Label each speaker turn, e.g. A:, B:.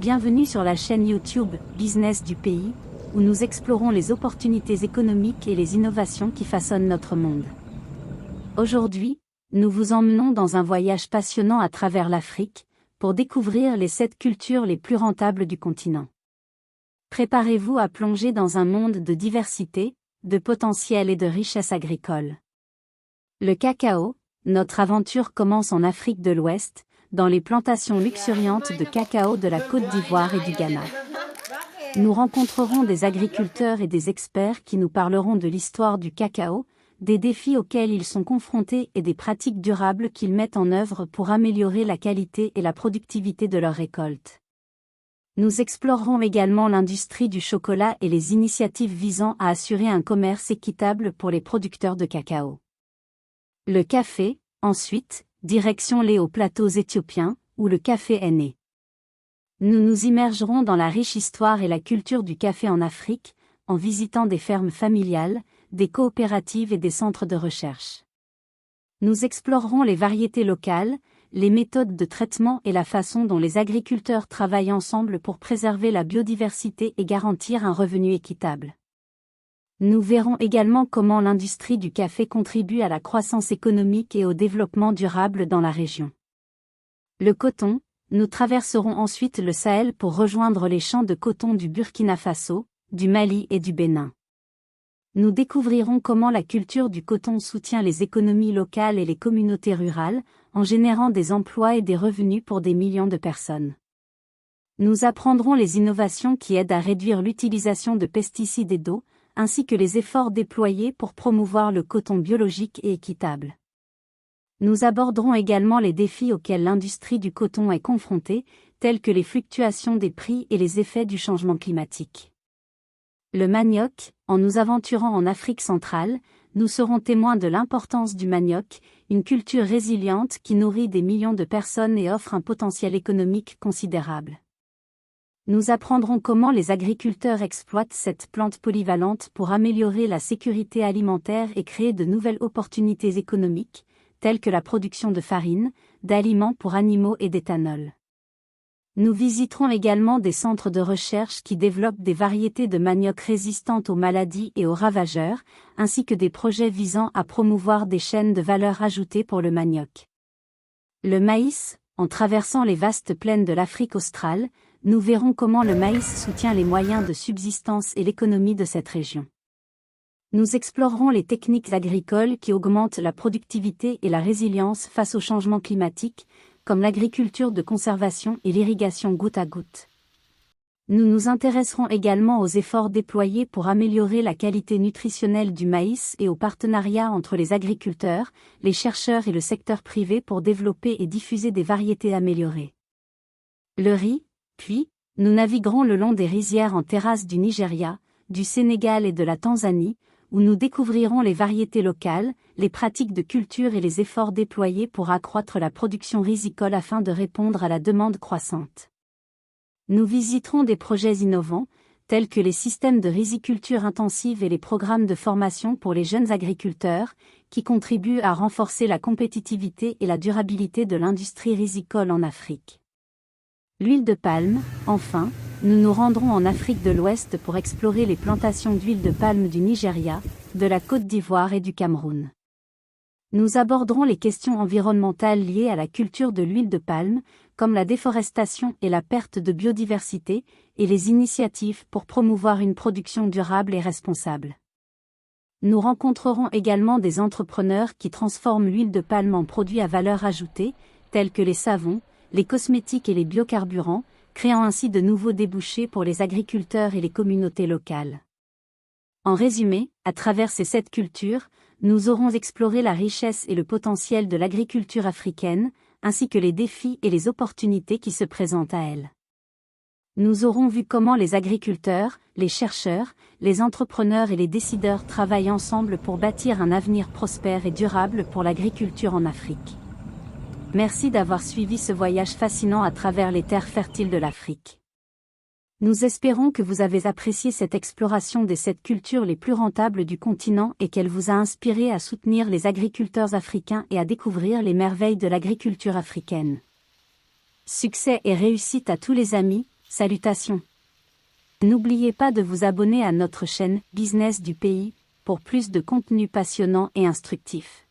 A: Bienvenue sur la chaîne YouTube Business du pays, où nous explorons les opportunités économiques et les innovations qui façonnent notre monde. Aujourd'hui, nous vous emmenons dans un voyage passionnant à travers l'Afrique, pour découvrir les 7 cultures les plus rentables du continent. Préparez-vous à plonger dans un monde de diversité, de potentiel et de richesse agricole. Le cacao, notre aventure commence en Afrique de l'Ouest, dans les plantations luxuriantes de cacao de la Côte d'Ivoire et du Ghana. Nous rencontrerons des agriculteurs et des experts qui nous parleront de l'histoire du cacao, des défis auxquels ils sont confrontés et des pratiques durables qu'ils mettent en œuvre pour améliorer la qualité et la productivité de leurs récoltes. Nous explorerons également l'industrie du chocolat et les initiatives visant à assurer un commerce équitable pour les producteurs de cacao. Le café, ensuite, direction les hauts plateaux éthiopiens, où le café est né. Nous nous immergerons dans la riche histoire et la culture du café en Afrique, en visitant des fermes familiales, des coopératives et des centres de recherche. Nous explorerons les variétés locales, les méthodes de traitement et la façon dont les agriculteurs travaillent ensemble pour préserver la biodiversité et garantir un revenu équitable. Nous verrons également comment l'industrie du café contribue à la croissance économique et au développement durable dans la région. Le coton, nous traverserons ensuite le Sahel pour rejoindre les champs de coton du Burkina Faso, du Mali et du Bénin. Nous découvrirons comment la culture du coton soutient les économies locales et les communautés rurales, en générant des emplois et des revenus pour des millions de personnes. Nous apprendrons les innovations qui aident à réduire l'utilisation de pesticides et d'eau, ainsi que les efforts déployés pour promouvoir le coton biologique et équitable. Nous aborderons également les défis auxquels l'industrie du coton est confrontée, tels que les fluctuations des prix et les effets du changement climatique. Le manioc, en nous aventurant en Afrique centrale, nous serons témoins de l'importance du manioc, une culture résiliente qui nourrit des millions de personnes et offre un potentiel économique considérable. Nous apprendrons comment les agriculteurs exploitent cette plante polyvalente pour améliorer la sécurité alimentaire et créer de nouvelles opportunités économiques, telles que la production de farine, d'aliments pour animaux et d'éthanol. Nous visiterons également des centres de recherche qui développent des variétés de manioc résistantes aux maladies et aux ravageurs, ainsi que des projets visant à promouvoir des chaînes de valeur ajoutée pour le manioc. Le maïs, en traversant les vastes plaines de l'Afrique australe, nous verrons comment le maïs soutient les moyens de subsistance et l'économie de cette région. Nous explorerons les techniques agricoles qui augmentent la productivité et la résilience face au changement climatique, comme l'agriculture de conservation et l'irrigation goutte à goutte. Nous nous intéresserons également aux efforts déployés pour améliorer la qualité nutritionnelle du maïs et aux partenariats entre les agriculteurs, les chercheurs et le secteur privé pour développer et diffuser des variétés améliorées. Le riz, puis, nous naviguerons le long des rizières en terrasse du Nigeria, du Sénégal et de la Tanzanie, où nous découvrirons les variétés locales, les pratiques de culture et les efforts déployés pour accroître la production risicole afin de répondre à la demande croissante. Nous visiterons des projets innovants, tels que les systèmes de riziculture intensive et les programmes de formation pour les jeunes agriculteurs, qui contribuent à renforcer la compétitivité et la durabilité de l'industrie rizicole en Afrique. L'huile de palme, enfin, nous nous rendrons en Afrique de l'Ouest pour explorer les plantations d'huile de palme du Nigeria, de la Côte d'Ivoire et du Cameroun. Nous aborderons les questions environnementales liées à la culture de l'huile de palme, comme la déforestation et la perte de biodiversité, et les initiatives pour promouvoir une production durable et responsable. Nous rencontrerons également des entrepreneurs qui transforment l'huile de palme en produits à valeur ajoutée, tels que les savons, les cosmétiques et les biocarburants, créant ainsi de nouveaux débouchés pour les agriculteurs et les communautés locales. En résumé, à travers ces 7 cultures, nous aurons exploré la richesse et le potentiel de l'agriculture africaine, ainsi que les défis et les opportunités qui se présentent à elle. Nous aurons vu comment les agriculteurs, les chercheurs, les entrepreneurs et les décideurs travaillent ensemble pour bâtir un avenir prospère et durable pour l'agriculture en Afrique. Merci d'avoir suivi ce voyage fascinant à travers les terres fertiles de l'Afrique. Nous espérons que vous avez apprécié cette exploration des 7 cultures les plus rentables du continent et qu'elle vous a inspiré à soutenir les agriculteurs africains et à découvrir les merveilles de l'agriculture africaine. Succès et réussite à tous les amis, Salutations. N'oubliez pas de vous abonner à notre chaîne Business du pays pour plus de contenu passionnant et instructif.